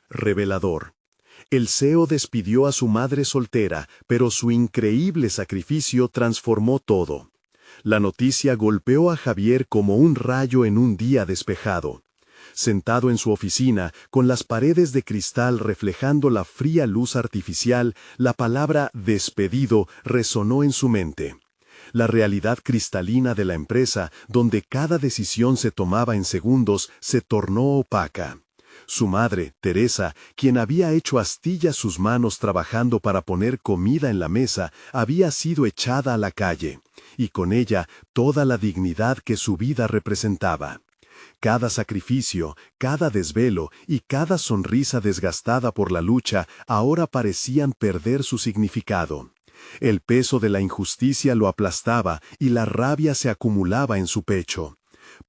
Revelador. El CEO despidió a su madre soltera, pero su increíble sacrificio transformó todo. La noticia golpeó a Javier como un rayo en un día despejado. Sentado en su oficina, con las paredes de cristal reflejando la fría luz artificial, la palabra despedido resonó en su mente. La realidad cristalina de la empresa, donde cada decisión se tomaba en segundos, se tornó opaca. Su madre, Teresa, quien había hecho astillas sus manos trabajando para poner comida en la mesa, había sido echada a la calle, y con ella toda la dignidad que su vida representaba. Cada sacrificio, cada desvelo y cada sonrisa desgastada por la lucha ahora parecían perder su significado. El peso de la injusticia lo aplastaba y la rabia se acumulaba en su pecho.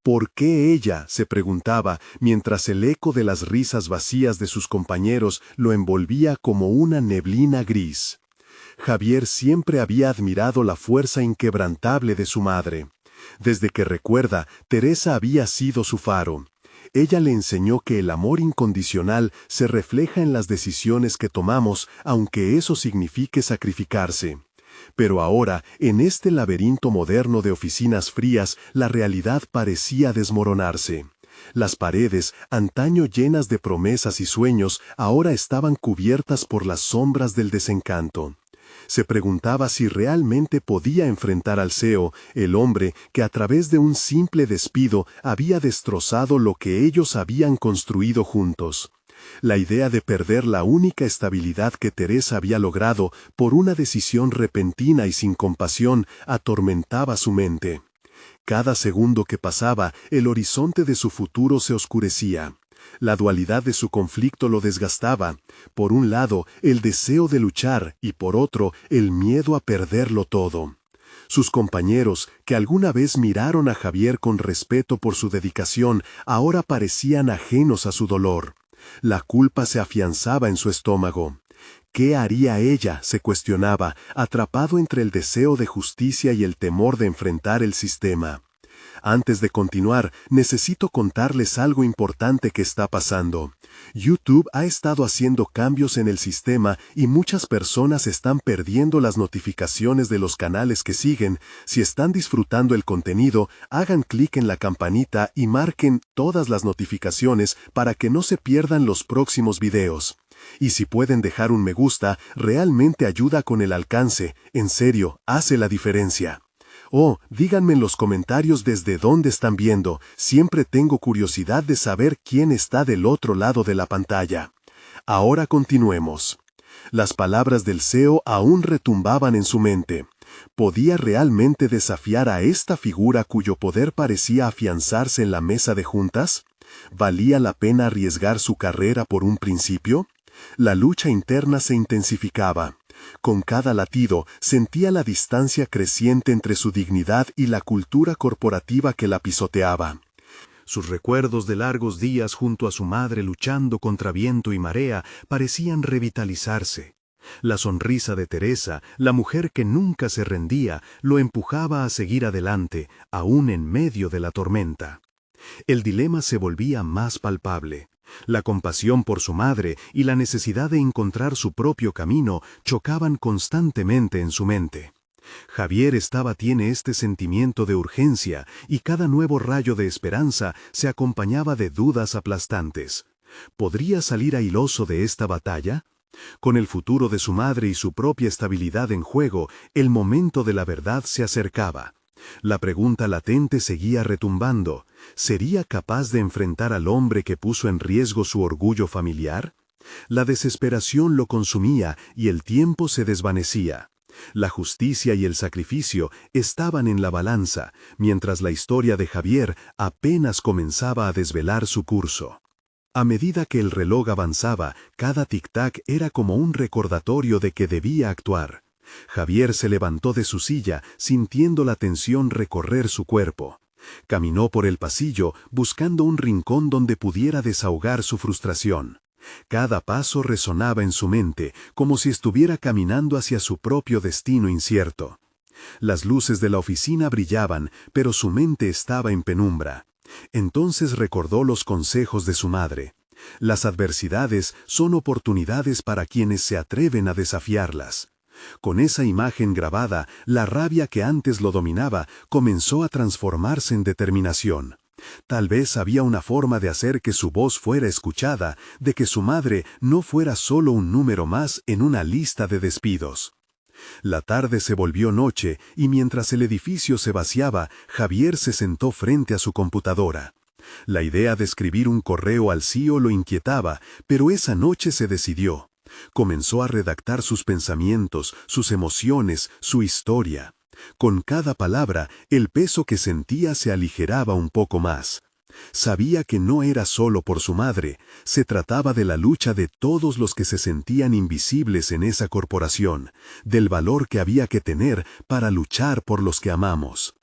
¿Por qué ella?, se preguntaba, mientras el eco de las risas vacías de sus compañeros lo envolvía como una neblina gris. Javier siempre había admirado la fuerza inquebrantable de su madre. Desde que recuerda, Teresa había sido su faro. Ella le enseñó que el amor incondicional se refleja en las decisiones que tomamos, aunque eso signifique sacrificarse. Pero ahora, en este laberinto moderno de oficinas frías, la realidad parecía desmoronarse. Las paredes, antaño llenas de promesas y sueños, ahora estaban cubiertas por las sombras del desencanto. Se preguntaba si realmente podía enfrentar al CEO, el hombre que a través de un simple despido había destrozado lo que ellos habían construido juntos. La idea de perder la única estabilidad que Teresa había logrado por una decisión repentina y sin compasión atormentaba su mente. Cada segundo que pasaba, el horizonte de su futuro se oscurecía. La dualidad de su conflicto lo desgastaba. Por un lado, el deseo de luchar y por otro, el miedo a perderlo todo. Sus compañeros, que alguna vez miraron a Javier con respeto por su dedicación, ahora parecían ajenos a su dolor. La culpa se afianzaba en su estómago. ¿Qué haría ella?, se cuestionaba, atrapado entre el deseo de justicia y el temor de enfrentar el sistema. Antes de continuar, necesito contarles algo importante que está pasando. YouTube ha estado haciendo cambios en el sistema y muchas personas están perdiendo las notificaciones de los canales que siguen. Si están disfrutando el contenido, hagan clic en la campanita y marquen todas las notificaciones para que no se pierdan los próximos videos. Y si pueden dejar un me gusta, realmente ayuda con el alcance. En serio, hace la diferencia. Oh, díganme en los comentarios desde dónde están viendo. Siempre tengo curiosidad de saber quién está del otro lado de la pantalla. Ahora continuemos. Las palabras del CEO aún retumbaban en su mente. ¿Podía realmente desafiar a esta figura cuyo poder parecía afianzarse en la mesa de juntas? ¿Valía la pena arriesgar su carrera por un principio? La lucha interna se intensificaba. Con cada latido, sentía la distancia creciente entre su dignidad y la cultura corporativa que la pisoteaba. Sus recuerdos de largos días junto a su madre luchando contra viento y marea parecían revitalizarse. La sonrisa de Teresa, la mujer que nunca se rendía, lo empujaba a seguir adelante, aún en medio de la tormenta. El dilema se volvía más palpable. La compasión por su madre y la necesidad de encontrar su propio camino chocaban constantemente en su mente. Javier tiene este sentimiento de urgencia y cada nuevo rayo de esperanza se acompañaba de dudas aplastantes. ¿Podría salir airoso de esta batalla? Con el futuro de su madre y su propia estabilidad en juego, el momento de la verdad se acercaba. La pregunta latente seguía retumbando. ¿Sería capaz de enfrentar al hombre que puso en riesgo su orgullo familiar? La desesperación lo consumía y el tiempo se desvanecía. La justicia y el sacrificio estaban en la balanza, mientras la historia de Javier apenas comenzaba a desvelar su curso. A medida que el reloj avanzaba, cada tic-tac era como un recordatorio de que debía actuar. Javier se levantó de su silla, sintiendo la tensión recorrer su cuerpo. Caminó por el pasillo, buscando un rincón donde pudiera desahogar su frustración. Cada paso resonaba en su mente, como si estuviera caminando hacia su propio destino incierto. Las luces de la oficina brillaban, pero su mente estaba en penumbra. Entonces recordó los consejos de su madre. Las adversidades son oportunidades para quienes se atreven a desafiarlas. Con esa imagen grabada, la rabia que antes lo dominaba comenzó a transformarse en determinación. Tal vez había una forma de hacer que su voz fuera escuchada, de que su madre no fuera solo un número más en una lista de despidos. La tarde se volvió noche y mientras el edificio se vaciaba, Javier se sentó frente a su computadora. La idea de escribir un correo al CEO lo inquietaba, pero esa noche se decidió. Comenzó a redactar sus pensamientos, sus emociones, su historia. Con cada palabra, el peso que sentía se aligeraba un poco más. Sabía que no era solo por su madre, se trataba de la lucha de todos los que se sentían invisibles en esa corporación, del valor que había que tener para luchar por los que amamos.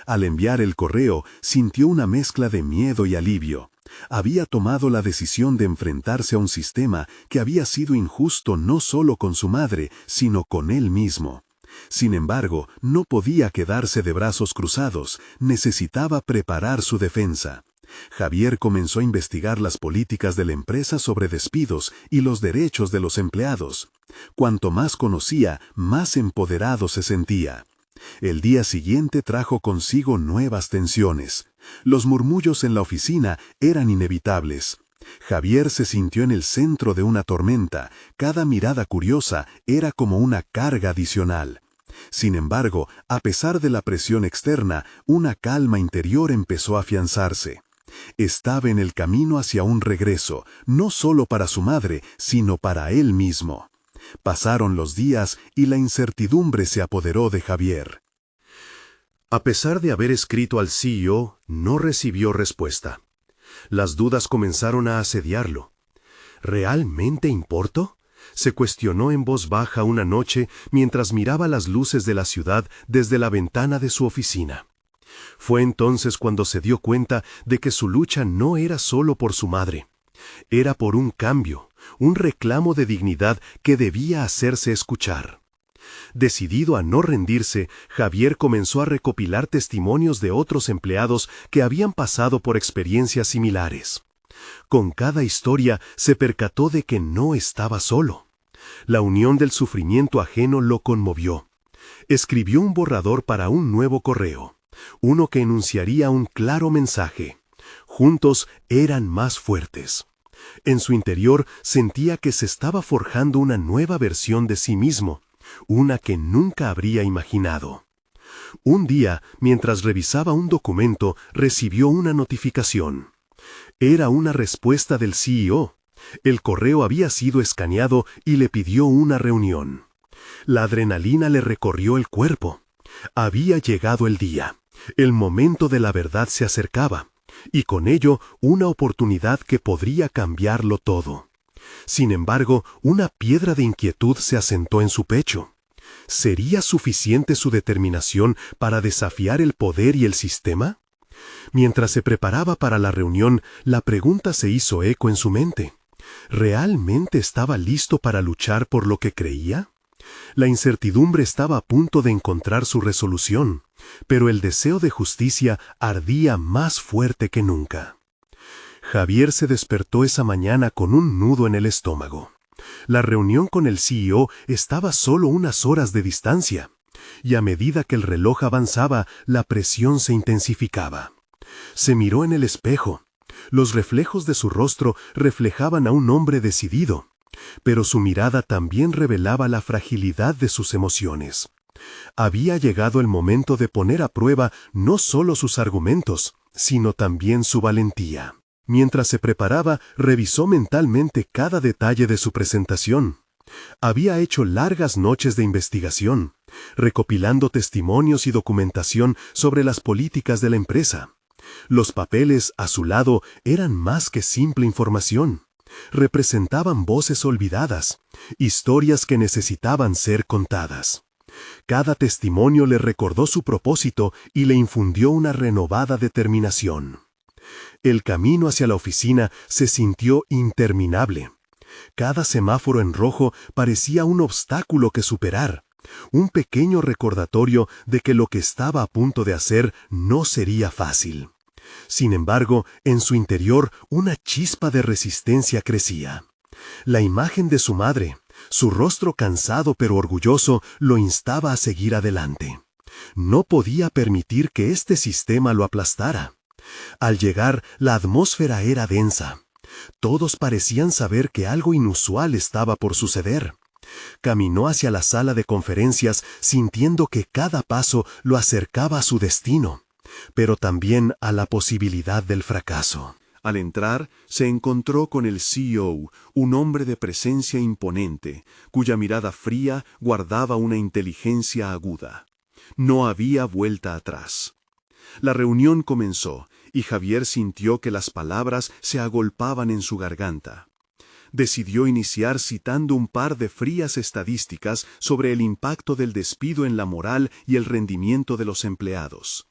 Al enviar el correo, sintió una mezcla de miedo y alivio. Había tomado la decisión de enfrentarse a un sistema que había sido injusto no solo con su madre, sino con él mismo. Sin embargo, no podía quedarse de brazos cruzados, necesitaba preparar su defensa. Javier comenzó a investigar las políticas de la empresa sobre despidos y los derechos de los empleados. Cuanto más conocía, más empoderado se sentía. El día siguiente trajo consigo nuevas tensiones. Los murmullos en la oficina eran inevitables. Javier se sintió en el centro de una tormenta. Cada mirada curiosa era como una carga adicional. Sin embargo, a pesar de la presión externa, una calma interior empezó a afianzarse. Estaba en el camino hacia un regreso, no solo para su madre, sino para él mismo. Pasaron los días y la incertidumbre se apoderó de Javier. A pesar de haber escrito al CEO, no recibió respuesta. Las dudas comenzaron a asediarlo. ¿Realmente importo? Se cuestionó en voz baja una noche mientras miraba las luces de la ciudad desde la ventana de su oficina. Fue entonces cuando se dio cuenta de que su lucha no era solo por su madre. Era por un cambio, un reclamo de dignidad que debía hacerse escuchar. Decidido a no rendirse, Javier comenzó a recopilar testimonios de otros empleados que habían pasado por experiencias similares. Con cada historia se percató de que no estaba solo. La unión del sufrimiento ajeno lo conmovió. Escribió un borrador para un nuevo correo, uno que enunciaría un claro mensaje. Juntos eran más fuertes. En su interior sentía que se estaba forjando una nueva versión de sí mismo, una que nunca habría imaginado. Un día, mientras revisaba un documento, recibió una notificación. Era una respuesta del CEO. El correo había sido escaneado y le pidió una reunión. La adrenalina le recorrió el cuerpo. Había llegado el día. El momento de la verdad se acercaba. Y con ello una oportunidad que podría cambiarlo todo. Sin embargo, una piedra de inquietud se asentó en su pecho. ¿Sería suficiente su determinación para desafiar el poder y el sistema? Mientras se preparaba para la reunión, la pregunta se hizo eco en su mente. ¿Realmente estaba listo para luchar por lo que creía? La incertidumbre estaba a punto de encontrar su resolución, pero el deseo de justicia ardía más fuerte que nunca. Javier se despertó esa mañana con un nudo en el estómago. La reunión con el CEO estaba solo unas horas de distancia, y a medida que el reloj avanzaba, la presión se intensificaba. Se miró en el espejo. Los reflejos de su rostro reflejaban a un hombre decidido, pero su mirada también revelaba la fragilidad de sus emociones. Había llegado el momento de poner a prueba no solo sus argumentos, sino también su valentía. Mientras se preparaba, revisó mentalmente cada detalle de su presentación. Había hecho largas noches de investigación, recopilando testimonios y documentación sobre las políticas de la empresa. Los papeles, a su lado, eran más que simple información. Representaban voces olvidadas, historias que necesitaban ser contadas. Cada testimonio le recordó su propósito y le infundió una renovada determinación. El camino hacia la oficina se sintió interminable. Cada semáforo en rojo parecía un obstáculo que superar, un pequeño recordatorio de que lo que estaba a punto de hacer no sería fácil. Sin embargo, en su interior una chispa de resistencia crecía. La imagen de su madre, su rostro cansado pero orgulloso, lo instaba a seguir adelante. No podía permitir que este sistema lo aplastara. Al llegar, la atmósfera era densa. Todos parecían saber que algo inusual estaba por suceder. Caminó hacia la sala de conferencias sintiendo que cada paso lo acercaba a su destino, pero también a la posibilidad del fracaso. Al entrar, se encontró con el CEO, un hombre de presencia imponente, cuya mirada fría guardaba una inteligencia aguda. No había vuelta atrás. La reunión comenzó, y Javier sintió que las palabras se agolpaban en su garganta. Decidió iniciar citando un par de frías estadísticas sobre el impacto del despido en la moral y el rendimiento de los empleados.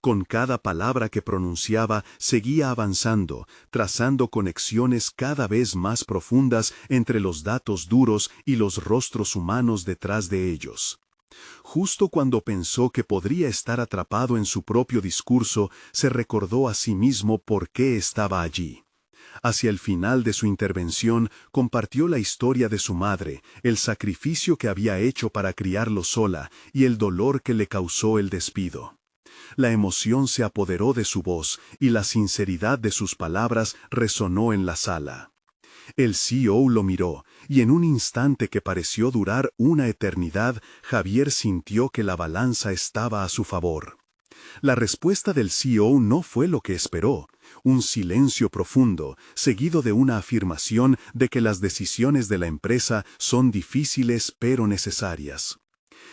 Con cada palabra que pronunciaba, seguía avanzando, trazando conexiones cada vez más profundas entre los datos duros y los rostros humanos detrás de ellos. Justo cuando pensó que podría estar atrapado en su propio discurso, se recordó a sí mismo por qué estaba allí. Hacia el final de su intervención, compartió la historia de su madre, el sacrificio que había hecho para criarlo sola y el dolor que le causó el despido. La emoción se apoderó de su voz y la sinceridad de sus palabras resonó en la sala. El CEO lo miró, y en un instante que pareció durar una eternidad, Javier sintió que la balanza estaba a su favor. La respuesta del CEO no fue lo que esperó, un silencio profundo, seguido de una afirmación de que las decisiones de la empresa son difíciles pero necesarias.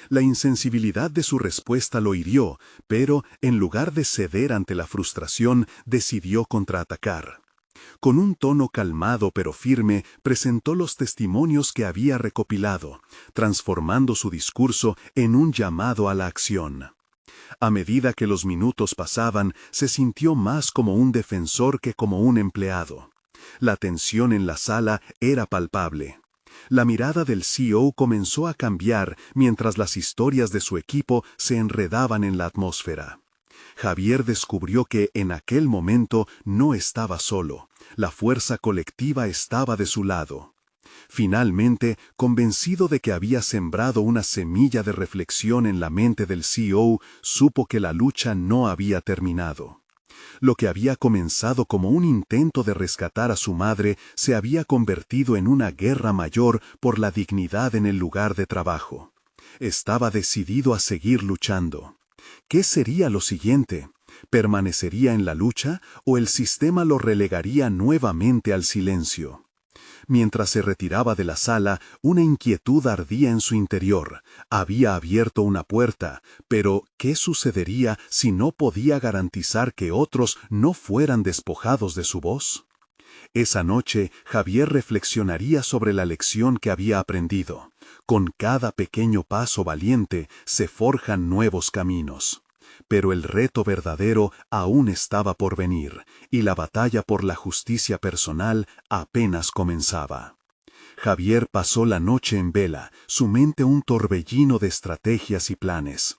La insensibilidad de su respuesta lo hirió, pero, en lugar de ceder ante la frustración, decidió contraatacar. Con un tono calmado pero firme, presentó los testimonios que había recopilado, transformando su discurso en un llamado a la acción. A medida que los minutos pasaban, se sintió más como un defensor que como un empleado. La tensión en la sala era palpable. La mirada del CEO comenzó a cambiar mientras las historias de su equipo se enredaban en la atmósfera. Javier descubrió que en aquel momento no estaba solo. La fuerza colectiva estaba de su lado. Finalmente, convencido de que había sembrado una semilla de reflexión en la mente del CEO, supo que la lucha no había terminado. Lo que había comenzado como un intento de rescatar a su madre se había convertido en una guerra mayor por la dignidad en el lugar de trabajo. Estaba decidido a seguir luchando. ¿Qué sería lo siguiente? ¿Permanecería en la lucha o el sistema lo relegaría nuevamente al silencio? Mientras se retiraba de la sala, una inquietud ardía en su interior. Había abierto una puerta, pero ¿qué sucedería si no podía garantizar que otros no fueran despojados de su voz? Esa noche, Javier reflexionaría sobre la lección que había aprendido. Con cada pequeño paso valiente se forjan nuevos caminos. Pero el reto verdadero aún estaba por venir, y la batalla por la justicia personal apenas comenzaba. Javier pasó la noche en vela, su mente un torbellino de estrategias y planes.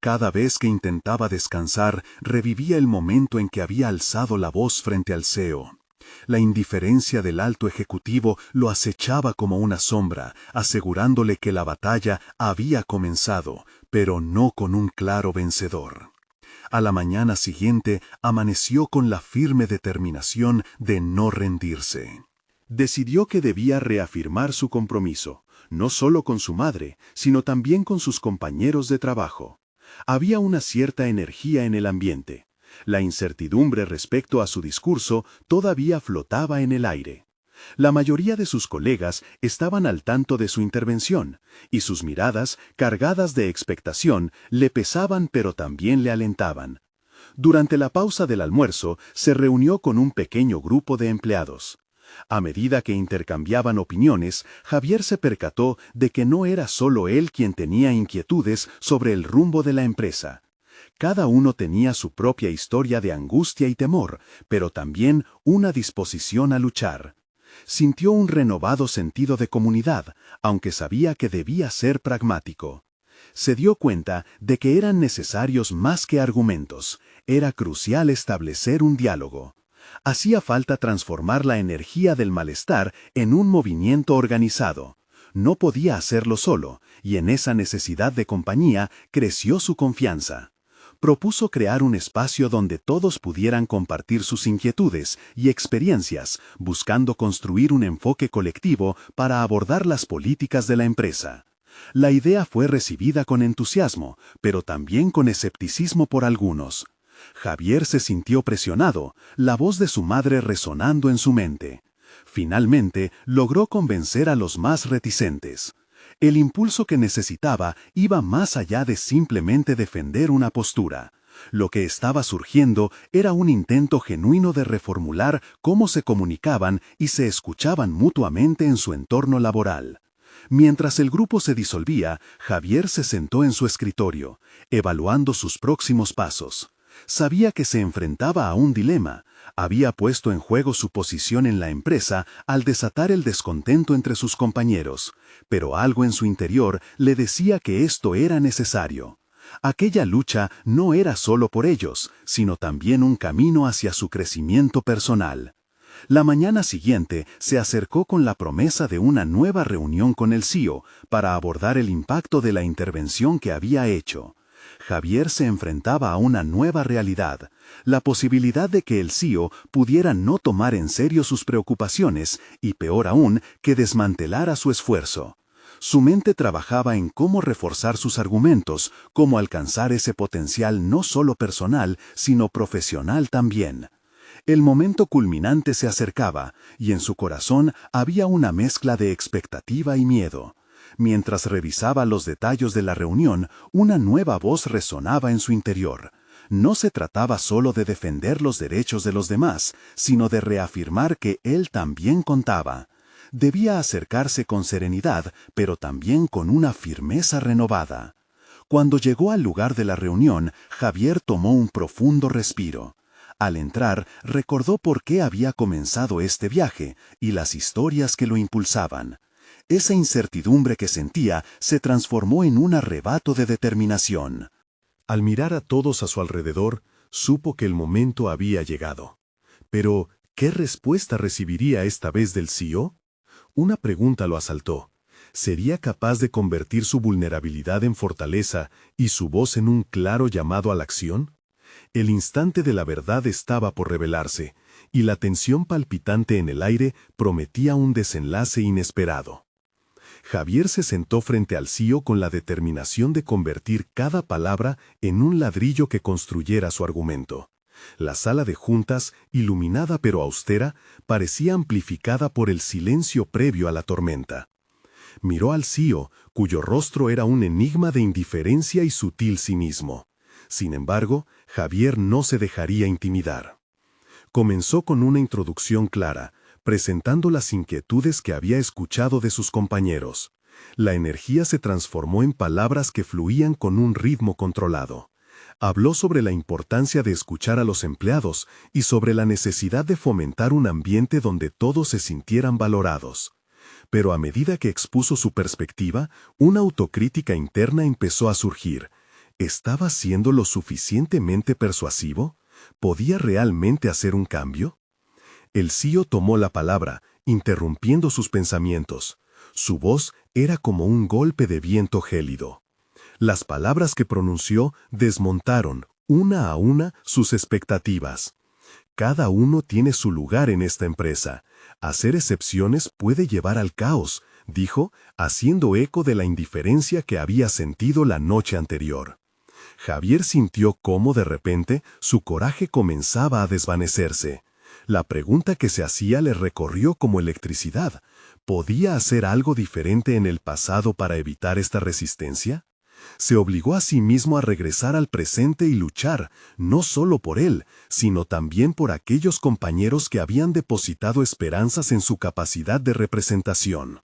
Cada vez que intentaba descansar, revivía el momento en que había alzado la voz frente al CEO. La indiferencia del alto ejecutivo lo acechaba como una sombra, asegurándole que la batalla había comenzado, pero no con un claro vencedor. A la mañana siguiente amaneció con la firme determinación de no rendirse. Decidió que debía reafirmar su compromiso, no solo con su madre, sino también con sus compañeros de trabajo. Había una cierta energía en el ambiente. La incertidumbre respecto a su discurso todavía flotaba en el aire. La mayoría de sus colegas estaban al tanto de su intervención, y sus miradas, cargadas de expectación, le pesaban pero también le alentaban. Durante la pausa del almuerzo, se reunió con un pequeño grupo de empleados. A medida que intercambiaban opiniones, Javier se percató de que no era solo él quien tenía inquietudes sobre el rumbo de la empresa. Cada uno tenía su propia historia de angustia y temor, pero también una disposición a luchar. Sintió un renovado sentido de comunidad, aunque sabía que debía ser pragmático. Se dio cuenta de que eran necesarios más que argumentos. Era crucial establecer un diálogo. Hacía falta transformar la energía del malestar en un movimiento organizado. No podía hacerlo solo, y en esa necesidad de compañía creció su confianza. Propuso crear un espacio donde todos pudieran compartir sus inquietudes y experiencias, buscando construir un enfoque colectivo para abordar las políticas de la empresa. La idea fue recibida con entusiasmo, pero también con escepticismo por algunos. Javier se sintió presionado, la voz de su madre resonando en su mente. Finalmente, logró convencer a los más reticentes. El impulso que necesitaba iba más allá de simplemente defender una postura. Lo que estaba surgiendo era un intento genuino de reformular cómo se comunicaban y se escuchaban mutuamente en su entorno laboral. Mientras el grupo se disolvía, Javier se sentó en su escritorio, evaluando sus próximos pasos. Sabía que se enfrentaba a un dilema. Había puesto en juego su posición en la empresa al desatar el descontento entre sus compañeros, pero algo en su interior le decía que esto era necesario. Aquella lucha no era solo por ellos, sino también un camino hacia su crecimiento personal. La mañana siguiente se acercó con la promesa de una nueva reunión con el CEO para abordar el impacto de la intervención que había hecho. Javier se enfrentaba a una nueva realidad, la posibilidad de que el CEO pudiera no tomar en serio sus preocupaciones y, peor aún, que desmantelara su esfuerzo. Su mente trabajaba en cómo reforzar sus argumentos, cómo alcanzar ese potencial no solo personal, sino profesional también. El momento culminante se acercaba, y en su corazón había una mezcla de expectativa y miedo. Mientras revisaba los detalles de la reunión, una nueva voz resonaba en su interior. No se trataba solo de defender los derechos de los demás, sino de reafirmar que él también contaba. Debía acercarse con serenidad, pero también con una firmeza renovada. Cuando llegó al lugar de la reunión, Javier tomó un profundo respiro. Al entrar, recordó por qué había comenzado este viaje y las historias que lo impulsaban. Esa incertidumbre que sentía se transformó en un arrebato de determinación. Al mirar a todos a su alrededor, supo que el momento había llegado. Pero, ¿qué respuesta recibiría esta vez del CEO? Una pregunta lo asaltó. ¿Sería capaz de convertir su vulnerabilidad en fortaleza y su voz en un claro llamado a la acción? El instante de la verdad estaba por revelarse, y la tensión palpitante en el aire prometía un desenlace inesperado. Javier se sentó frente al CEO con la determinación de convertir cada palabra en un ladrillo que construyera su argumento. La sala de juntas, iluminada pero austera, parecía amplificada por el silencio previo a la tormenta. Miró al CEO, cuyo rostro era un enigma de indiferencia y sutil cinismo. Sin embargo, Javier no se dejaría intimidar. Comenzó con una introducción clara, presentando las inquietudes que había escuchado de sus compañeros. La energía se transformó en palabras que fluían con un ritmo controlado. Habló sobre la importancia de escuchar a los empleados y sobre la necesidad de fomentar un ambiente donde todos se sintieran valorados. Pero a medida que expuso su perspectiva, una autocrítica interna empezó a surgir. ¿Estaba siendo lo suficientemente persuasivo? ¿Podía realmente hacer un cambio? El CEO tomó la palabra, interrumpiendo sus pensamientos. Su voz era como un golpe de viento gélido. Las palabras que pronunció desmontaron, una a una, sus expectativas. Cada uno tiene su lugar en esta empresa. Hacer excepciones puede llevar al caos, dijo, haciendo eco de la indiferencia que había sentido la noche anterior. Javier sintió cómo de repente su coraje comenzaba a desvanecerse. La pregunta que se hacía le recorrió como electricidad. ¿Podía hacer algo diferente en el pasado para evitar esta resistencia? Se obligó a sí mismo a regresar al presente y luchar, no solo por él, sino también por aquellos compañeros que habían depositado esperanzas en su capacidad de representación.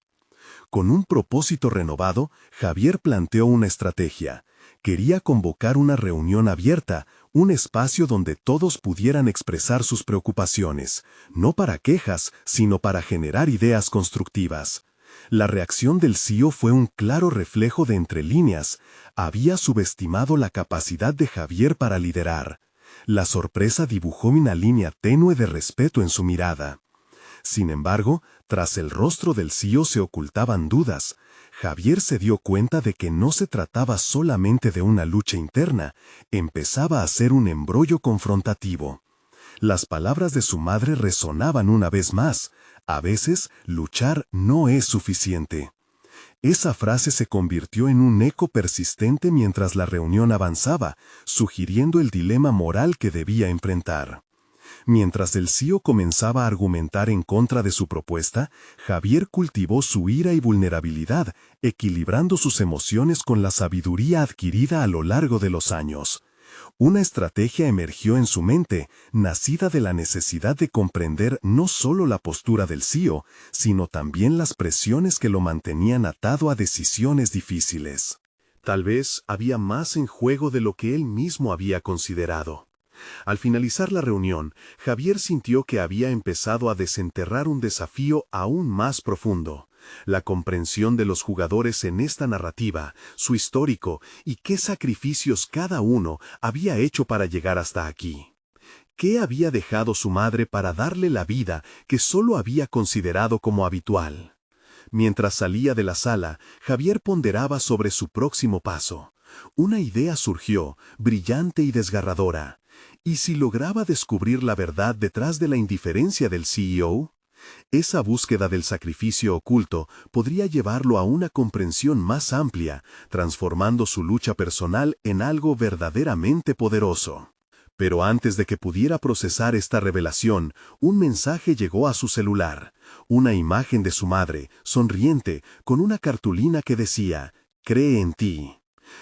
Con un propósito renovado, Javier planteó una estrategia. Quería convocar una reunión abierta, un espacio donde todos pudieran expresar sus preocupaciones, no para quejas, sino para generar ideas constructivas. La reacción del CEO fue un claro reflejo de entre líneas. Había subestimado la capacidad de Javier para liderar. La sorpresa dibujó una línea tenue de respeto en su mirada. Sin embargo, tras el rostro del CEO se ocultaban dudas. Javier se dio cuenta de que no se trataba solamente de una lucha interna, empezaba a ser un embrollo confrontativo. Las palabras de su madre resonaban una vez más. A veces, luchar no es suficiente. Esa frase se convirtió en un eco persistente mientras la reunión avanzaba, sugiriendo el dilema moral que debía enfrentar. Mientras el CEO comenzaba a argumentar en contra de su propuesta, Javier cultivó su ira y vulnerabilidad, equilibrando sus emociones con la sabiduría adquirida a lo largo de los años. Una estrategia emergió en su mente, nacida de la necesidad de comprender no solo la postura del CEO, sino también las presiones que lo mantenían atado a decisiones difíciles. Tal vez había más en juego de lo que él mismo había considerado. Al finalizar la reunión, Javier sintió que había empezado a desenterrar un desafío aún más profundo. La comprensión de los jugadores en esta narrativa, su histórico y qué sacrificios cada uno había hecho para llegar hasta aquí. ¿Qué había dejado su madre para darle la vida que solo había considerado como habitual? Mientras salía de la sala, Javier ponderaba sobre su próximo paso. Una idea surgió, brillante y desgarradora. ¿Y si lograba descubrir la verdad detrás de la indiferencia del CEO? Esa búsqueda del sacrificio oculto podría llevarlo a una comprensión más amplia, transformando su lucha personal en algo verdaderamente poderoso. Pero antes de que pudiera procesar esta revelación, un mensaje llegó a su celular. Una imagen de su madre, sonriente, con una cartulina que decía, «Cree en ti».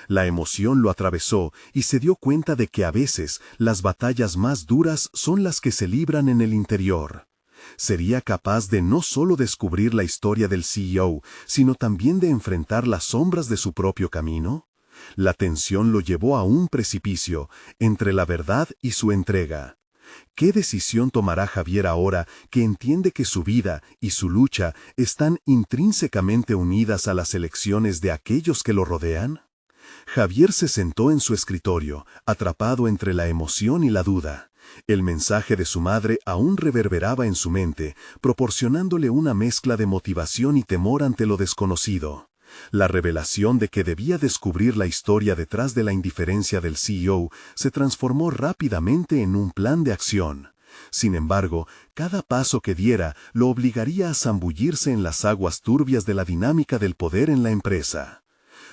La emoción lo atravesó y se dio cuenta de que a veces las batallas más duras son las que se libran en el interior. ¿Sería capaz de no solo descubrir la historia del CEO, sino también de enfrentar las sombras de su propio camino? La tensión lo llevó a un precipicio, entre la verdad y su entrega. ¿Qué decisión tomará Javier ahora que entiende que su vida y su lucha están intrínsecamente unidas a las elecciones de aquellos que lo rodean? Javier se sentó en su escritorio, atrapado entre la emoción y la duda. El mensaje de su madre aún reverberaba en su mente, proporcionándole una mezcla de motivación y temor ante lo desconocido. La revelación de que debía descubrir la historia detrás de la indiferencia del CEO se transformó rápidamente en un plan de acción. Sin embargo, cada paso que diera lo obligaría a zambullirse en las aguas turbias de la dinámica del poder en la empresa.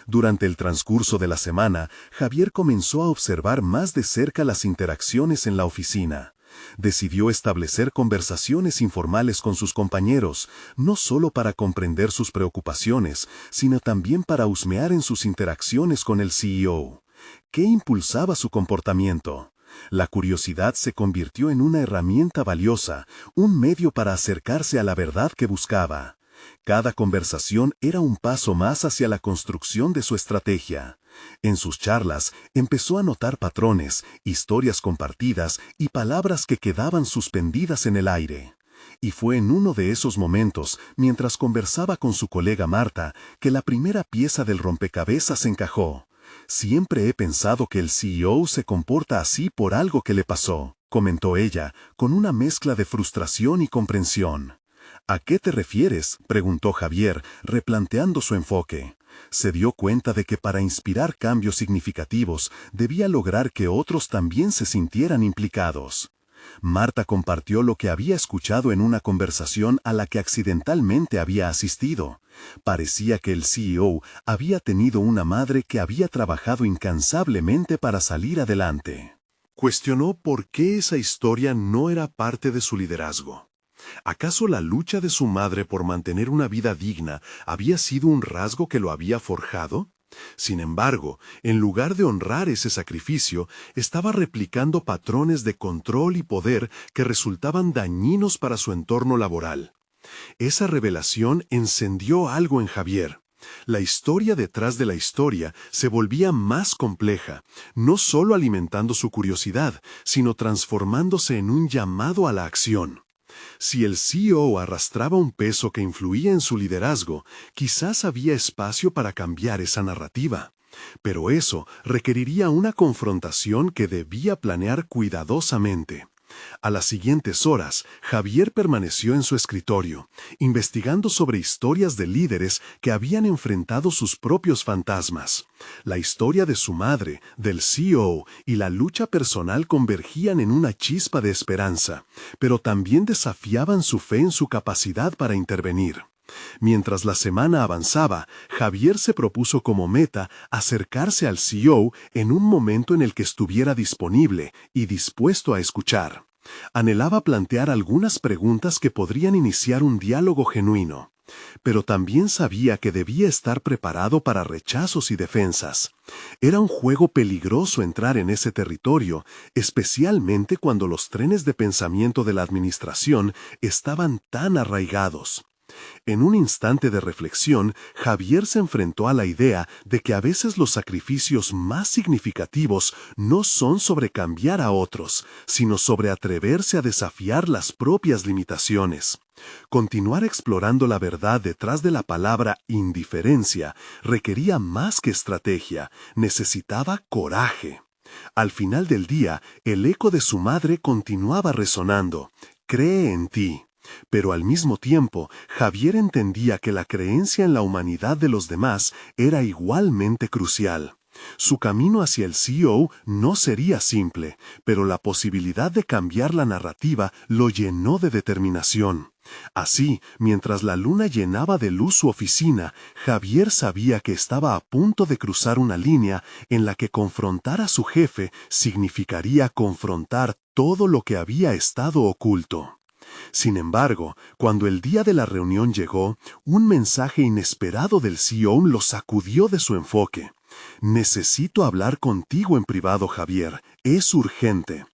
Durante el transcurso de la semana, Javier comenzó a observar más de cerca las interacciones en la oficina. Decidió establecer conversaciones informales con sus compañeros, no solo para comprender sus preocupaciones, sino también para husmear en sus interacciones con el CEO. ¿Qué impulsaba su comportamiento? La curiosidad se convirtió en una herramienta valiosa, un medio para acercarse a la verdad que buscaba. Cada conversación era un paso más hacia la construcción de su estrategia. En sus charlas empezó a notar patrones, historias compartidas y palabras que quedaban suspendidas en el aire. Y fue en uno de esos momentos, mientras conversaba con su colega Marta, que la primera pieza del rompecabezas encajó. «Siempre he pensado que el CEO se comporta así por algo que le pasó», comentó ella, con una mezcla de frustración y comprensión. «¿A qué te refieres?», preguntó Javier, replanteando su enfoque. Se dio cuenta de que para inspirar cambios significativos debía lograr que otros también se sintieran implicados. Marta compartió lo que había escuchado en una conversación a la que accidentalmente había asistido. Parecía que el CEO había tenido una madre que había trabajado incansablemente para salir adelante. Cuestionó por qué esa historia no era parte de su liderazgo. ¿Acaso la lucha de su madre por mantener una vida digna había sido un rasgo que lo había forjado? Sin embargo, en lugar de honrar ese sacrificio, estaba replicando patrones de control y poder que resultaban dañinos para su entorno laboral. Esa revelación encendió algo en Javier. La historia detrás de la historia se volvía más compleja, no solo alimentando su curiosidad, sino transformándose en un llamado a la acción. Si el CEO arrastraba un peso que influía en su liderazgo, quizás había espacio para cambiar esa narrativa. Pero eso requeriría una confrontación que debía planear cuidadosamente. A las siguientes horas, Javier permaneció en su escritorio, investigando sobre historias de líderes que habían enfrentado sus propios fantasmas. La historia de su madre, del CEO y la lucha personal convergían en una chispa de esperanza, pero también desafiaban su fe en su capacidad para intervenir. Mientras la semana avanzaba, Javier se propuso como meta acercarse al CEO en un momento en el que estuviera disponible y dispuesto a escuchar. Anhelaba plantear algunas preguntas que podrían iniciar un diálogo genuino. Pero también sabía que debía estar preparado para rechazos y defensas. Era un juego peligroso entrar en ese territorio, especialmente cuando los trenes de pensamiento de la administración estaban tan arraigados. En un instante de reflexión, Javier se enfrentó a la idea de que a veces los sacrificios más significativos no son sobre cambiar a otros, sino sobre atreverse a desafiar las propias limitaciones. Continuar explorando la verdad detrás de la palabra indiferencia requería más que estrategia, necesitaba coraje. Al final del día, el eco de su madre continuaba resonando. «Cree en ti». Pero al mismo tiempo, Javier entendía que la creencia en la humanidad de los demás era igualmente crucial. Su camino hacia el CEO no sería simple, pero la posibilidad de cambiar la narrativa lo llenó de determinación. Así, mientras la luna llenaba de luz su oficina, Javier sabía que estaba a punto de cruzar una línea en la que confrontar a su jefe significaría confrontar todo lo que había estado oculto. Sin embargo, cuando el día de la reunión llegó, un mensaje inesperado del CEO lo sacudió de su enfoque. «Necesito hablar contigo en privado, Javier. Es urgente».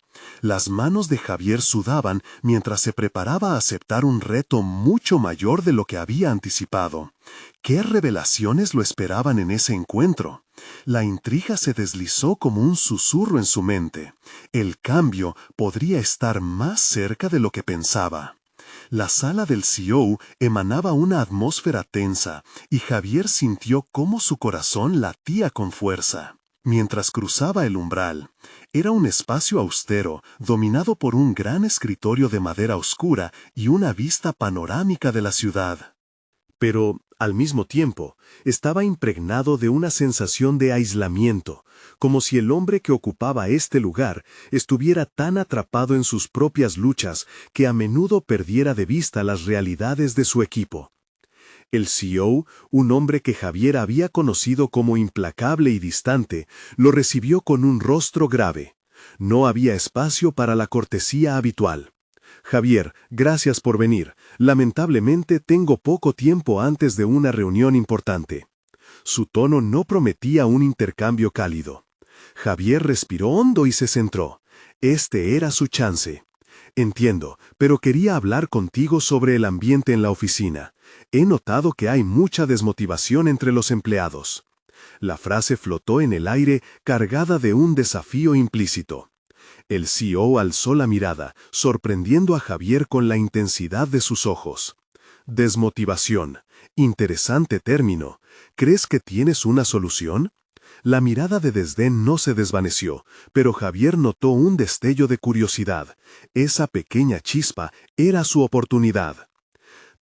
Las manos de Javier sudaban mientras se preparaba a aceptar un reto mucho mayor de lo que había anticipado. ¿Qué revelaciones lo esperaban en ese encuentro? La intriga se deslizó como un susurro en su mente. El cambio podría estar más cerca de lo que pensaba. La sala del CEO emanaba una atmósfera tensa y Javier sintió cómo su corazón latía con fuerza. Mientras cruzaba el umbral, era un espacio austero, dominado por un gran escritorio de madera oscura y una vista panorámica de la ciudad. Pero, al mismo tiempo, estaba impregnado de una sensación de aislamiento, como si el hombre que ocupaba este lugar estuviera tan atrapado en sus propias luchas que a menudo perdiera de vista las realidades de su equipo. El CEO, un hombre que Javier había conocido como implacable y distante, lo recibió con un rostro grave. No había espacio para la cortesía habitual. «Javier, gracias por venir. Lamentablemente tengo poco tiempo antes de una reunión importante». Su tono no prometía un intercambio cálido. Javier respiró hondo y se centró. Este era su chance. «Entiendo, pero quería hablar contigo sobre el ambiente en la oficina. He notado que hay mucha desmotivación entre los empleados». La frase flotó en el aire cargada de un desafío implícito. El CEO alzó la mirada, sorprendiendo a Javier con la intensidad de sus ojos. «Desmotivación. Interesante término. ¿Crees que tienes una solución?» La mirada de desdén no se desvaneció, pero Javier notó un destello de curiosidad. Esa pequeña chispa era su oportunidad.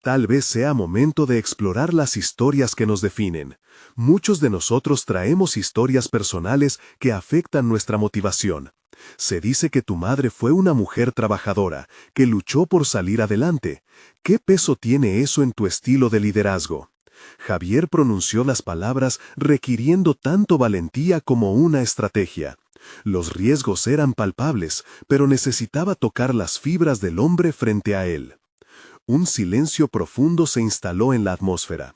Tal vez sea momento de explorar las historias que nos definen. Muchos de nosotros traemos historias personales que afectan nuestra motivación. Se dice que tu madre fue una mujer trabajadora, que luchó por salir adelante. ¿Qué peso tiene eso en tu estilo de liderazgo? Javier pronunció las palabras requiriendo tanto valentía como una estrategia. Los riesgos eran palpables, pero necesitaba tocar las fibras del hombre frente a él. Un silencio profundo se instaló en la atmósfera.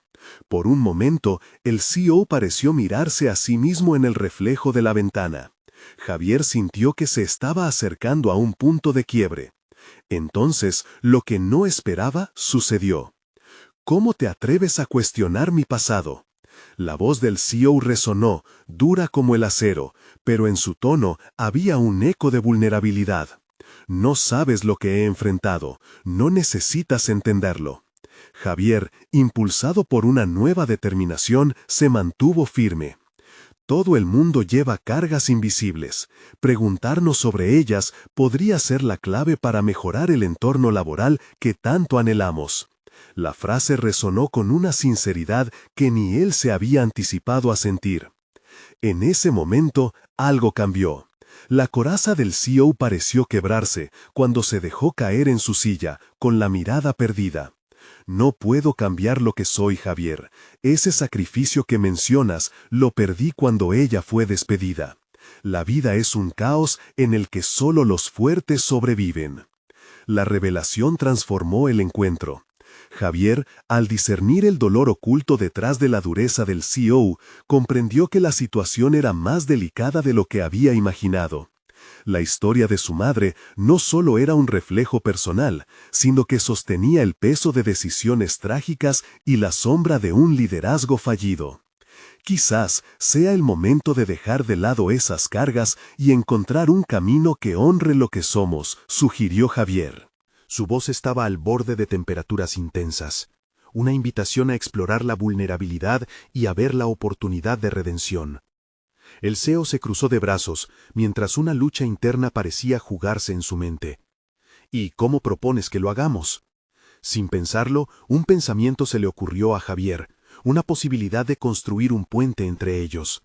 Por un momento, el CEO pareció mirarse a sí mismo en el reflejo de la ventana. Javier sintió que se estaba acercando a un punto de quiebre. Entonces, lo que no esperaba sucedió. «¿Cómo te atreves a cuestionar mi pasado?» La voz del CEO resonó, dura como el acero, pero en su tono había un eco de vulnerabilidad. No sabes lo que he enfrentado, no necesitas entenderlo. Javier, impulsado por una nueva determinación, se mantuvo firme. Todo el mundo lleva cargas invisibles. Preguntarnos sobre ellas podría ser la clave para mejorar el entorno laboral que tanto anhelamos. La frase resonó con una sinceridad que ni él se había anticipado a sentir. En ese momento, algo cambió. La coraza del CEO pareció quebrarse cuando se dejó caer en su silla, con la mirada perdida. No puedo cambiar lo que soy, Javier. Ese sacrificio que mencionas lo perdí cuando ella fue despedida. La vida es un caos en el que solo los fuertes sobreviven. La revelación transformó el encuentro. Javier, al discernir el dolor oculto detrás de la dureza del CEO, comprendió que la situación era más delicada de lo que había imaginado. La historia de su madre no solo era un reflejo personal, sino que sostenía el peso de decisiones trágicas y la sombra de un liderazgo fallido. Quizás sea el momento de dejar de lado esas cargas y encontrar un camino que honre lo que somos, sugirió Javier. Su voz estaba al borde de temperaturas intensas, una invitación a explorar la vulnerabilidad y a ver la oportunidad de redención. El CEO se cruzó de brazos, mientras una lucha interna parecía jugarse en su mente. ¿Y cómo propones que lo hagamos? Sin pensarlo, un pensamiento se le ocurrió a Javier, una posibilidad de construir un puente entre ellos.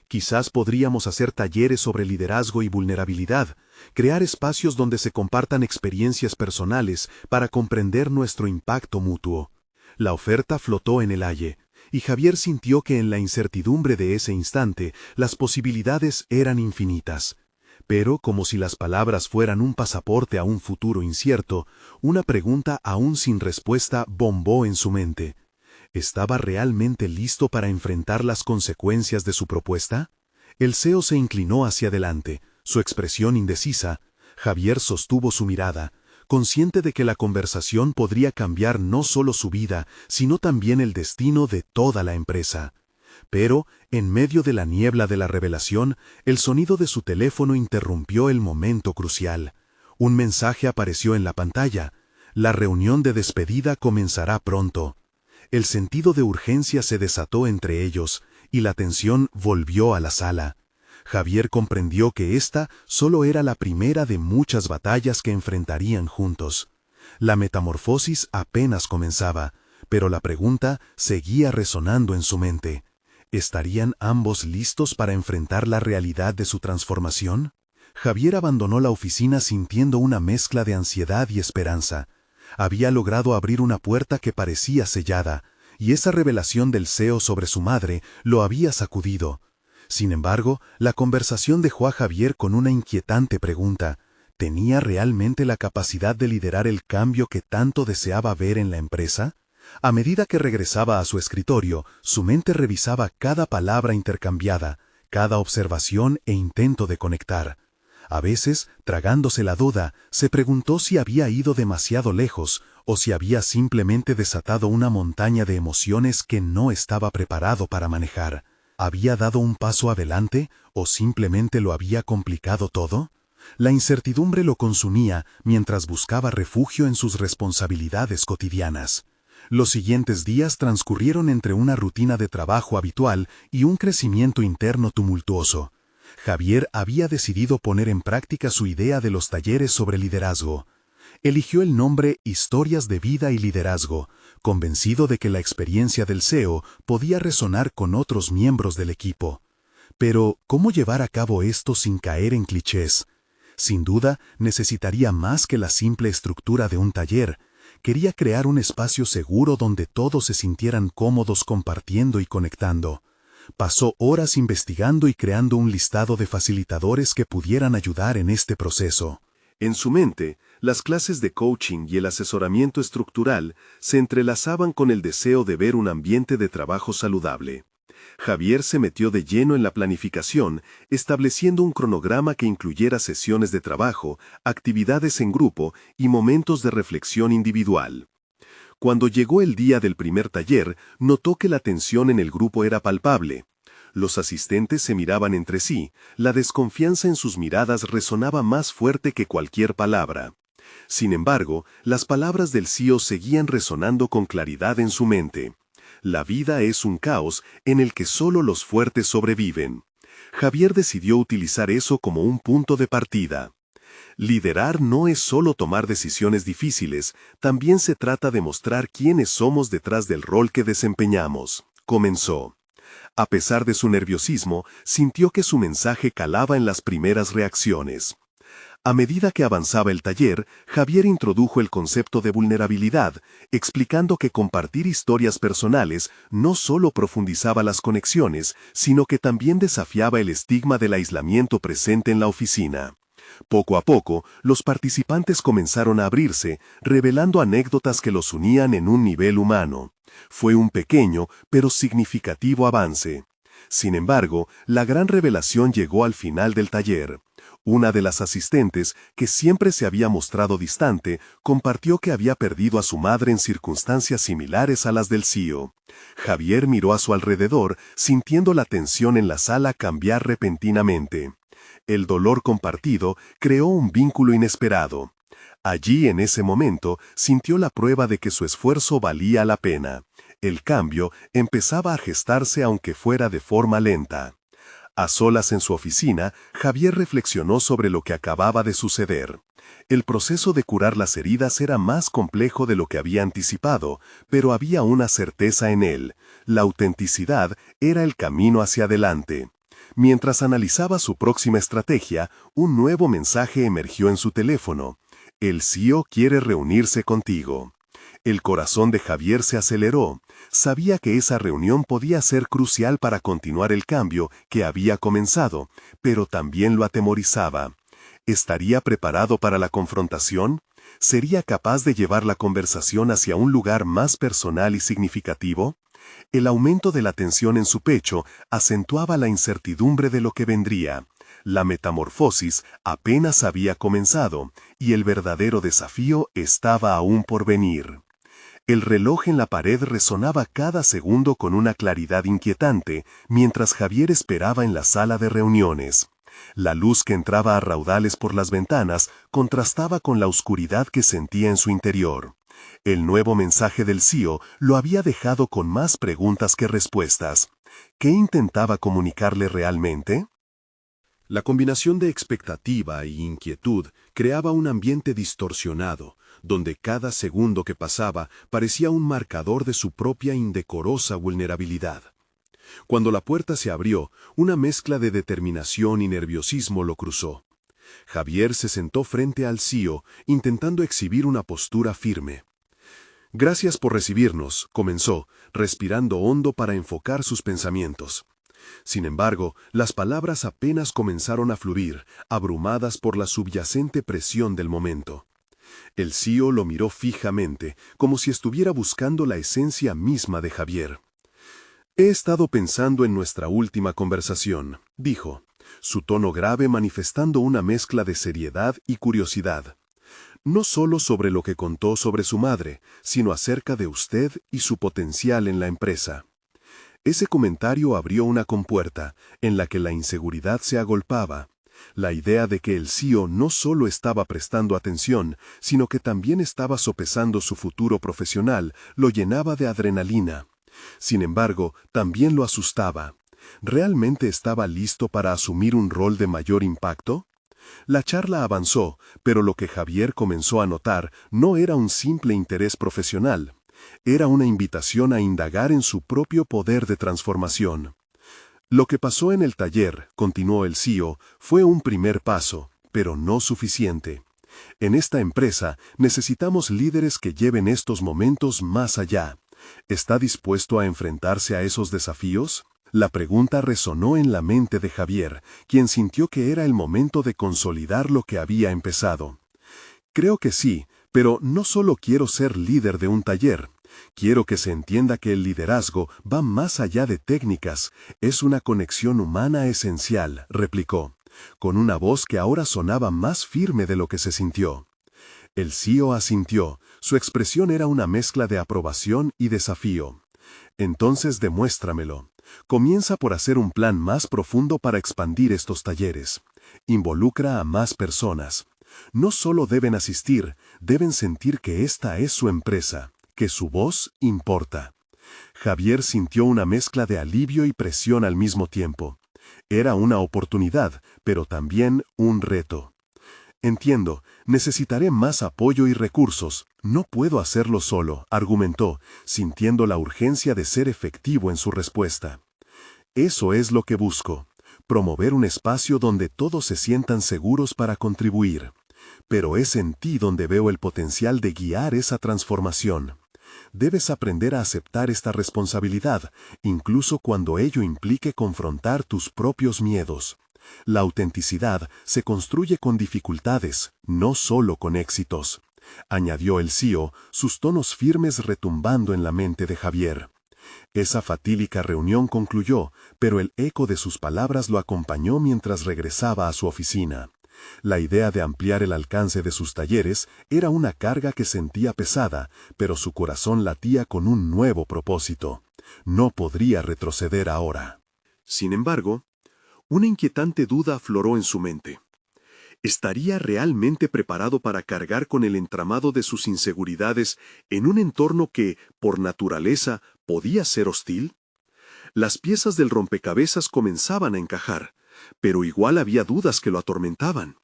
Quizás podríamos hacer talleres sobre liderazgo y vulnerabilidad, crear espacios donde se compartan experiencias personales para comprender nuestro impacto mutuo. La oferta flotó en el aire, y Javier sintió que en la incertidumbre de ese instante las posibilidades eran infinitas. Pero, como si las palabras fueran un pasaporte a un futuro incierto, una pregunta aún sin respuesta bombó en su mente. ¿Estaba realmente listo para enfrentar las consecuencias de su propuesta? El CEO se inclinó hacia adelante, su expresión indecisa. Javier sostuvo su mirada, consciente de que la conversación podría cambiar no solo su vida, sino también el destino de toda la empresa. Pero, en medio de la niebla de la revelación, el sonido de su teléfono interrumpió el momento crucial. Un mensaje apareció en la pantalla. La reunión de despedida comenzará pronto. El sentido de urgencia se desató entre ellos, y la tensión volvió a la sala. Javier comprendió que esta solo era la primera de muchas batallas que enfrentarían juntos. La metamorfosis apenas comenzaba, pero la pregunta seguía resonando en su mente. ¿Estarían ambos listos para enfrentar la realidad de su transformación? Javier abandonó la oficina sintiendo una mezcla de ansiedad y esperanza. Había logrado abrir una puerta que parecía sellada, y esa revelación del CEO sobre su madre lo había sacudido. Sin embargo, la conversación dejó a Javier con una inquietante pregunta. ¿Tenía realmente la capacidad de liderar el cambio que tanto deseaba ver en la empresa? A medida que regresaba a su escritorio, su mente revisaba cada palabra intercambiada, cada observación e intento de conectar. A veces, tragándose la duda, se preguntó si había ido demasiado lejos o si había simplemente desatado una montaña de emociones que no estaba preparado para manejar. ¿Había dado un paso adelante o simplemente lo había complicado todo? La incertidumbre lo consumía mientras buscaba refugio en sus responsabilidades cotidianas. Los siguientes días transcurrieron entre una rutina de trabajo habitual y un crecimiento interno tumultuoso. Javier había decidido poner en práctica su idea de los talleres sobre liderazgo. Eligió el nombre Historias de Vida y Liderazgo, convencido de que la experiencia del CEO podía resonar con otros miembros del equipo. Pero, ¿cómo llevar a cabo esto sin caer en clichés? Sin duda, necesitaría más que la simple estructura de un taller. Quería crear un espacio seguro donde todos se sintieran cómodos compartiendo y conectando. Pasó horas investigando y creando un listado de facilitadores que pudieran ayudar en este proceso. En su mente, las clases de coaching y el asesoramiento estructural se entrelazaban con el deseo de ver un ambiente de trabajo saludable. Javier se metió de lleno en la planificación, estableciendo un cronograma que incluyera sesiones de trabajo, actividades en grupo y momentos de reflexión individual. Cuando llegó el día del primer taller, notó que la tensión en el grupo era palpable. Los asistentes se miraban entre sí, la desconfianza en sus miradas resonaba más fuerte que cualquier palabra. Sin embargo, las palabras del CEO seguían resonando con claridad en su mente. La vida es un caos en el que solo los fuertes sobreviven. Javier decidió utilizar eso como un punto de partida. Liderar no es solo tomar decisiones difíciles, también se trata de mostrar quiénes somos detrás del rol que desempeñamos. Comenzó. A pesar de su nerviosismo, sintió que su mensaje calaba en las primeras reacciones. A medida que avanzaba el taller, Javier introdujo el concepto de vulnerabilidad, explicando que compartir historias personales no solo profundizaba las conexiones, sino que también desafiaba el estigma del aislamiento presente en la oficina. Poco a poco, los participantes comenzaron a abrirse, revelando anécdotas que los unían en un nivel humano. Fue un pequeño, pero significativo avance. Sin embargo, la gran revelación llegó al final del taller. Una de las asistentes, que siempre se había mostrado distante, compartió que había perdido a su madre en circunstancias similares a las del CEO. Javier miró a su alrededor, sintiendo la tensión en la sala cambiar repentinamente. El dolor compartido creó un vínculo inesperado. Allí, en ese momento, sintió la prueba de que su esfuerzo valía la pena. El cambio empezaba a gestarse aunque fuera de forma lenta. A solas en su oficina, Javier reflexionó sobre lo que acababa de suceder. El proceso de curar las heridas era más complejo de lo que había anticipado, pero había una certeza en él: la autenticidad era el camino hacia adelante. Mientras analizaba su próxima estrategia, un nuevo mensaje emergió en su teléfono. El CEO quiere reunirse contigo. El corazón de Javier se aceleró. Sabía que esa reunión podía ser crucial para continuar el cambio que había comenzado, pero también lo atemorizaba. ¿Estaría preparado para la confrontación? ¿Sería capaz de llevar la conversación hacia un lugar más personal y significativo? El aumento de la tensión en su pecho acentuaba la incertidumbre de lo que vendría. La metamorfosis apenas había comenzado, y el verdadero desafío estaba aún por venir. El reloj en la pared resonaba cada segundo con una claridad inquietante, mientras Javier esperaba en la sala de reuniones. La luz que entraba a raudales por las ventanas contrastaba con la oscuridad que sentía en su interior. El nuevo mensaje del CEO lo había dejado con más preguntas que respuestas. ¿Qué intentaba comunicarle realmente? La combinación de expectativa e inquietud creaba un ambiente distorsionado, donde cada segundo que pasaba parecía un marcador de su propia indecorosa vulnerabilidad. Cuando la puerta se abrió, una mezcla de determinación y nerviosismo lo cruzó. Javier se sentó frente al CEO, intentando exhibir una postura firme. «Gracias por recibirnos», comenzó, respirando hondo para enfocar sus pensamientos. Sin embargo, las palabras apenas comenzaron a fluir, abrumadas por la subyacente presión del momento. El CEO lo miró fijamente, como si estuviera buscando la esencia misma de Javier. «He estado pensando en nuestra última conversación», dijo, su tono grave manifestando una mezcla de seriedad y curiosidad. No solo sobre lo que contó sobre su madre, sino acerca de usted y su potencial en la empresa. Ese comentario abrió una compuerta, en la que la inseguridad se agolpaba. La idea de que el CEO no solo estaba prestando atención, sino que también estaba sopesando su futuro profesional, lo llenaba de adrenalina. Sin embargo, también lo asustaba. ¿Realmente estaba listo para asumir un rol de mayor impacto? La charla avanzó, pero lo que Javier comenzó a notar no era un simple interés profesional. Era una invitación a indagar en su propio poder de transformación. Lo que pasó en el taller, continuó el CEO, fue un primer paso, pero no suficiente. En esta empresa necesitamos líderes que lleven estos momentos más allá. ¿Está dispuesto a enfrentarse a esos desafíos? La pregunta resonó en la mente de Javier, quien sintió que era el momento de consolidar lo que había empezado. Creo que sí, pero no solo quiero ser líder de un taller. Quiero que se entienda que el liderazgo va más allá de técnicas, es una conexión humana esencial, replicó, con una voz que ahora sonaba más firme de lo que se sintió. El CEO asintió, su expresión era una mezcla de aprobación y desafío. Entonces demuéstramelo. Comienza por hacer un plan más profundo para expandir estos talleres. Involucra a más personas. No solo deben asistir, deben sentir que esta es su empresa, que su voz importa. Javier sintió una mezcla de alivio y presión al mismo tiempo. Era una oportunidad, pero también un reto. Entiendo, necesitaré más apoyo y recursos. No puedo hacerlo solo, argumentó, sintiendo la urgencia de ser efectivo en su respuesta. Eso es lo que busco. Promover un espacio donde todos se sientan seguros para contribuir. Pero es en ti donde veo el potencial de guiar esa transformación. Debes aprender a aceptar esta responsabilidad, incluso cuando ello implique confrontar tus propios miedos. La autenticidad se construye con dificultades, no solo con éxitos. Añadió el CEO, sus tonos firmes retumbando en la mente de Javier. Esa fatídica reunión concluyó, pero el eco de sus palabras lo acompañó mientras regresaba a su oficina. La idea de ampliar el alcance de sus talleres era una carga que sentía pesada, pero su corazón latía con un nuevo propósito. No podría retroceder ahora. Sin embargo, una inquietante duda afloró en su mente. ¿Estaría realmente preparado para cargar con el entramado de sus inseguridades en un entorno que, por naturaleza, podía ser hostil? Las piezas del rompecabezas comenzaban a encajar, pero igual había dudas que lo atormentaban.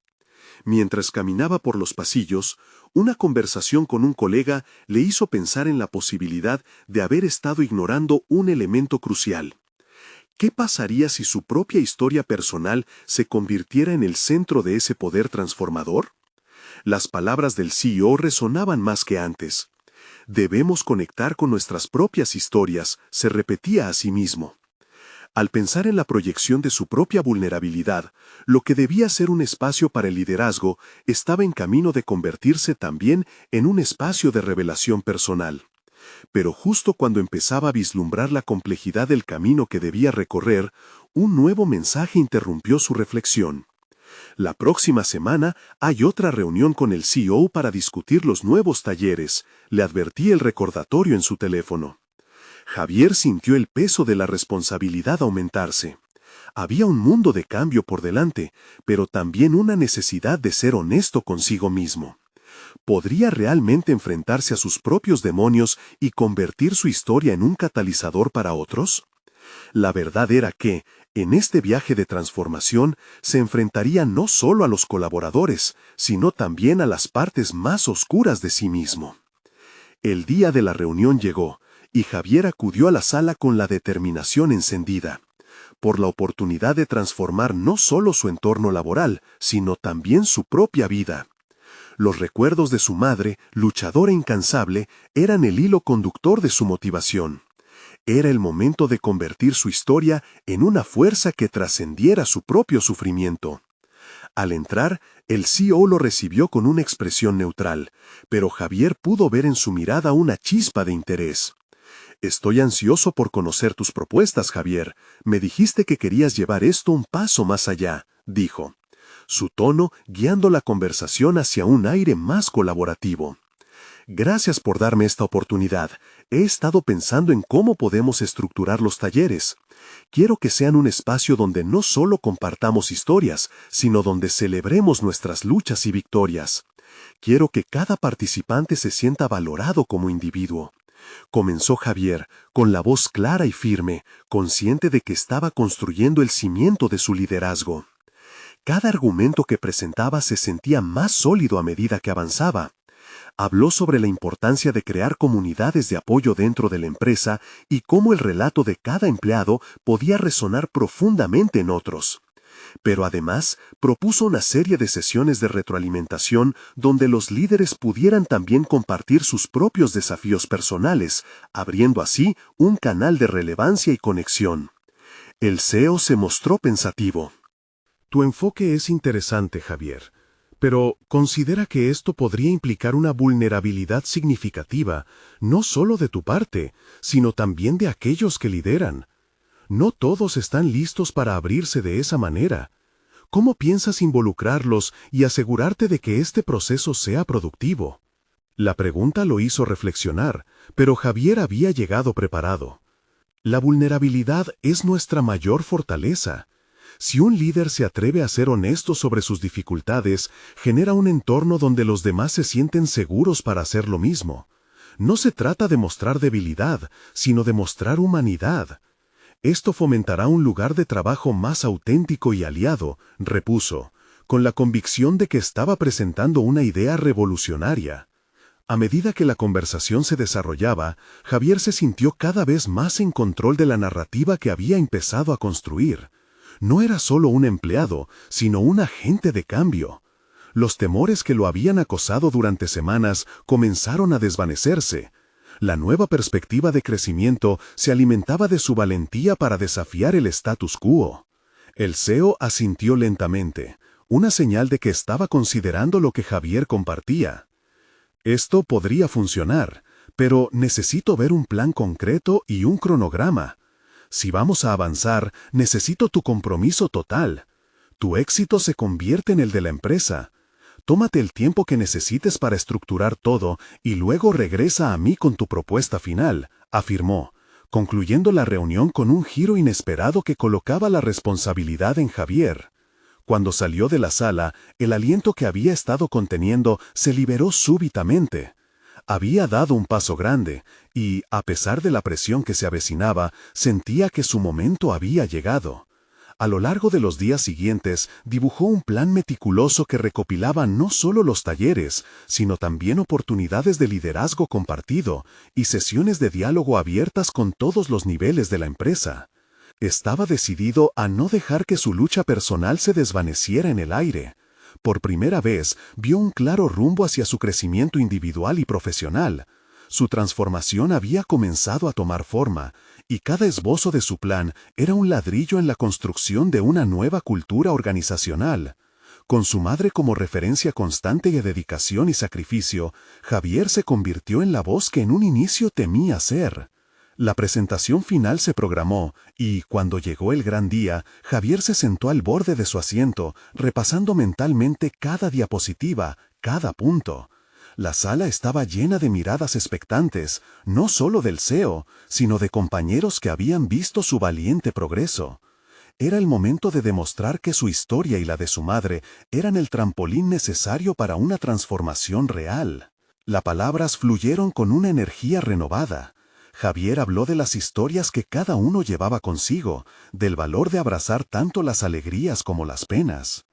Mientras caminaba por los pasillos, una conversación con un colega le hizo pensar en la posibilidad de haber estado ignorando un elemento crucial. ¿Qué pasaría si su propia historia personal se convirtiera en el centro de ese poder transformador? Las palabras del CEO resonaban más que antes. Debemos conectar con nuestras propias historias, se repetía a sí mismo. Al pensar en la proyección de su propia vulnerabilidad, lo que debía ser un espacio para el liderazgo estaba en camino de convertirse también en un espacio de revelación personal. Pero justo cuando empezaba a vislumbrar la complejidad del camino que debía recorrer, un nuevo mensaje interrumpió su reflexión. La próxima semana hay otra reunión con el CEO para discutir los nuevos talleres, le advertía el recordatorio en su teléfono. Javier sintió el peso de la responsabilidad aumentarse. Había un mundo de cambio por delante, pero también una necesidad de ser honesto consigo mismo. ¿Podría realmente enfrentarse a sus propios demonios y convertir su historia en un catalizador para otros? La verdad era que, en este viaje de transformación, se enfrentaría no solo a los colaboradores, sino también a las partes más oscuras de sí mismo. El día de la reunión llegó, y Javier acudió a la sala con la determinación encendida, por la oportunidad de transformar no solo su entorno laboral, sino también su propia vida. Los recuerdos de su madre, luchadora incansable, eran el hilo conductor de su motivación. Era el momento de convertir su historia en una fuerza que trascendiera su propio sufrimiento. Al entrar, el CEO lo recibió con una expresión neutral, pero Javier pudo ver en su mirada una chispa de interés. «Estoy ansioso por conocer tus propuestas, Javier. Me dijiste que querías llevar esto un paso más allá», dijo. Su tono guiando la conversación hacia un aire más colaborativo. «Gracias por darme esta oportunidad. He estado pensando en cómo podemos estructurar los talleres. Quiero que sean un espacio donde no solo compartamos historias, sino donde celebremos nuestras luchas y victorias. Quiero que cada participante se sienta valorado como individuo», comenzó Javier, con la voz clara y firme, consciente de que estaba construyendo el cimiento de su liderazgo. Cada argumento que presentaba se sentía más sólido a medida que avanzaba. Habló sobre la importancia de crear comunidades de apoyo dentro de la empresa y cómo el relato de cada empleado podía resonar profundamente en otros. Pero además, propuso una serie de sesiones de retroalimentación donde los líderes pudieran también compartir sus propios desafíos personales, abriendo así un canal de relevancia y conexión. El CEO se mostró pensativo. «Tu enfoque es interesante, Javier, pero considera que esto podría implicar una vulnerabilidad significativa, no solo de tu parte, sino también de aquellos que lideran. No todos están listos para abrirse de esa manera. ¿Cómo piensas involucrarlos y asegurarte de que este proceso sea productivo?» La pregunta lo hizo reflexionar, pero Javier había llegado preparado. La vulnerabilidad es nuestra mayor fortaleza. Si un líder se atreve a ser honesto sobre sus dificultades, genera un entorno donde los demás se sienten seguros para hacer lo mismo. No se trata de mostrar debilidad, sino de mostrar humanidad. Esto fomentará un lugar de trabajo más auténtico y aliado, repuso, con la convicción de que estaba presentando una idea revolucionaria. A medida que la conversación se desarrollaba, Javier se sintió cada vez más en control de la narrativa que había empezado a construir. No era solo un empleado, sino un agente de cambio. Los temores que lo habían acosado durante semanas comenzaron a desvanecerse. La nueva perspectiva de crecimiento se alimentaba de su valentía para desafiar el status quo. El CEO asintió lentamente, una señal de que estaba considerando lo que Javier compartía. Esto podría funcionar, pero necesito ver un plan concreto y un cronograma. Si vamos a avanzar, necesito tu compromiso total. Tu éxito se convierte en el de la empresa. Tómate el tiempo que necesites para estructurar todo y luego regresa a mí con tu propuesta final, afirmó, concluyendo la reunión con un giro inesperado que colocaba la responsabilidad en Javier. Cuando salió de la sala, el aliento que había estado conteniendo se liberó súbitamente. Había dado un paso grande y, a pesar de la presión que se avecinaba, sentía que su momento había llegado. A lo largo de los días siguientes, dibujó un plan meticuloso que recopilaba no solo los talleres, sino también oportunidades de liderazgo compartido y sesiones de diálogo abiertas con todos los niveles de la empresa. Estaba decidido a no dejar que su lucha personal se desvaneciera en el aire. Por primera vez, vio un claro rumbo hacia su crecimiento individual y profesional. Su transformación había comenzado a tomar forma, y cada esbozo de su plan era un ladrillo en la construcción de una nueva cultura organizacional. Con su madre como referencia constante de dedicación y sacrificio, Javier se convirtió en la voz que en un inicio temía ser. La presentación final se programó y, cuando llegó el gran día, Javier se sentó al borde de su asiento, repasando mentalmente cada diapositiva, cada punto. La sala estaba llena de miradas expectantes, no solo del CEO, sino de compañeros que habían visto su valiente progreso. Era el momento de demostrar que su historia y la de su madre eran el trampolín necesario para una transformación real. Las palabras fluyeron con una energía renovada. Javier habló de las historias que cada uno llevaba consigo, del valor de abrazar tanto las alegrías como las penas.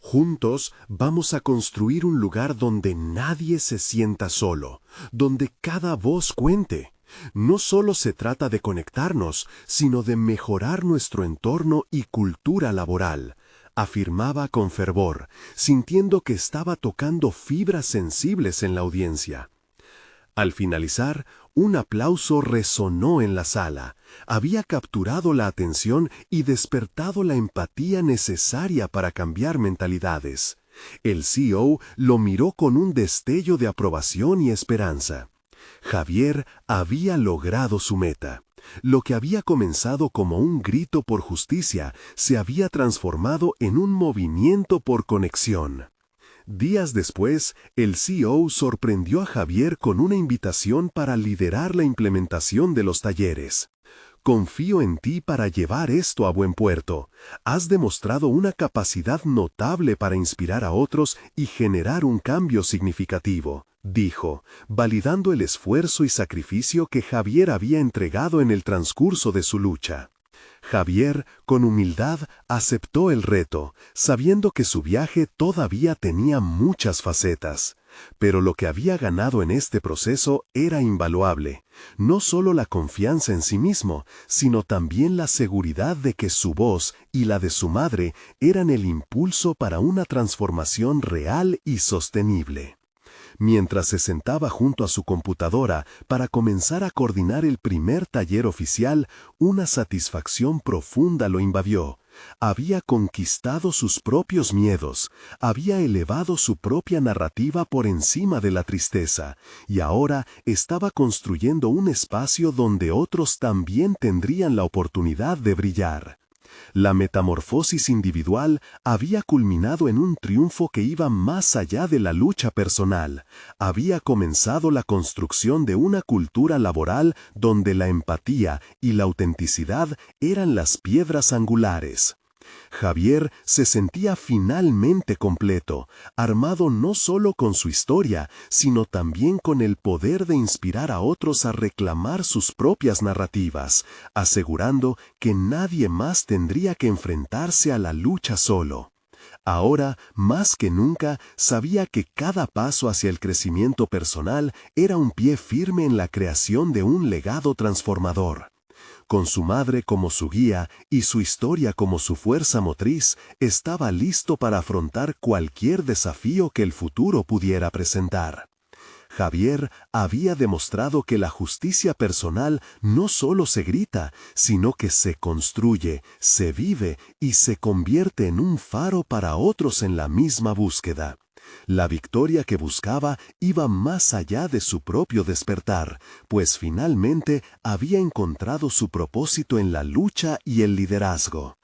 Juntos vamos a construir un lugar donde nadie se sienta solo, donde cada voz cuente. No solo se trata de conectarnos, sino de mejorar nuestro entorno y cultura laboral, afirmaba con fervor, sintiendo que estaba tocando fibras sensibles en la audiencia. Al finalizar, un aplauso resonó en la sala. Había capturado la atención y despertado la empatía necesaria para cambiar mentalidades. El CEO lo miró con un destello de aprobación y esperanza. Javier había logrado su meta. Lo que había comenzado como un grito por justicia se había transformado en un movimiento por conexión. Días después, el CEO sorprendió a Javier con una invitación para liderar la implementación de los talleres. Confío en ti para llevar esto a buen puerto. Has demostrado una capacidad notable para inspirar a otros y generar un cambio significativo, dijo, validando el esfuerzo y sacrificio que Javier había entregado en el transcurso de su lucha. Javier, con humildad, aceptó el reto, sabiendo que su viaje todavía tenía muchas facetas. Pero lo que había ganado en este proceso era invaluable. No solo la confianza en sí mismo, sino también la seguridad de que su voz y la de su madre eran el impulso para una transformación real y sostenible. Mientras se sentaba junto a su computadora para comenzar a coordinar el primer taller oficial, una satisfacción profunda lo invadió. Había conquistado sus propios miedos, había elevado su propia narrativa por encima de la tristeza, y ahora estaba construyendo un espacio donde otros también tendrían la oportunidad de brillar. La metamorfosis individual había culminado en un triunfo que iba más allá de la lucha personal. Había comenzado la construcción de una cultura laboral donde la empatía y la autenticidad eran las piedras angulares. Javier se sentía finalmente completo, armado no solo con su historia, sino también con el poder de inspirar a otros a reclamar sus propias narrativas, asegurando que nadie más tendría que enfrentarse a la lucha solo. Ahora, más que nunca, sabía que cada paso hacia el crecimiento personal era un pie firme en la creación de un legado transformador. Con su madre como su guía y su historia como su fuerza motriz, estaba listo para afrontar cualquier desafío que el futuro pudiera presentar. Javier había demostrado que la justicia personal no solo se grita, sino que se construye, se vive y se convierte en un faro para otros en la misma búsqueda. La victoria que buscaba iba más allá de su propio despertar, pues finalmente había encontrado su propósito en la lucha y el liderazgo.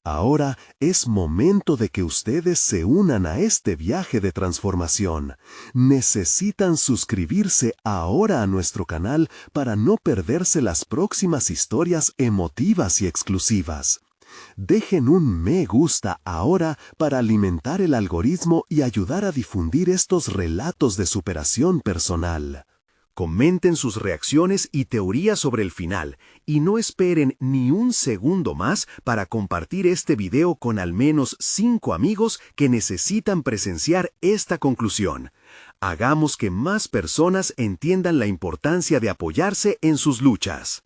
Ahora es momento de que ustedes se unan a este viaje de transformación. Necesitan suscribirse ahora a nuestro canal para no perderse las próximas historias emotivas y exclusivas. Dejen un me gusta ahora para alimentar el algoritmo y ayudar a difundir estos relatos de superación personal. Comenten sus reacciones y teorías sobre el final, y no esperen ni un segundo más para compartir este video con al menos 5 amigos que necesitan presenciar esta conclusión. Hagamos que más personas entiendan la importancia de apoyarse en sus luchas.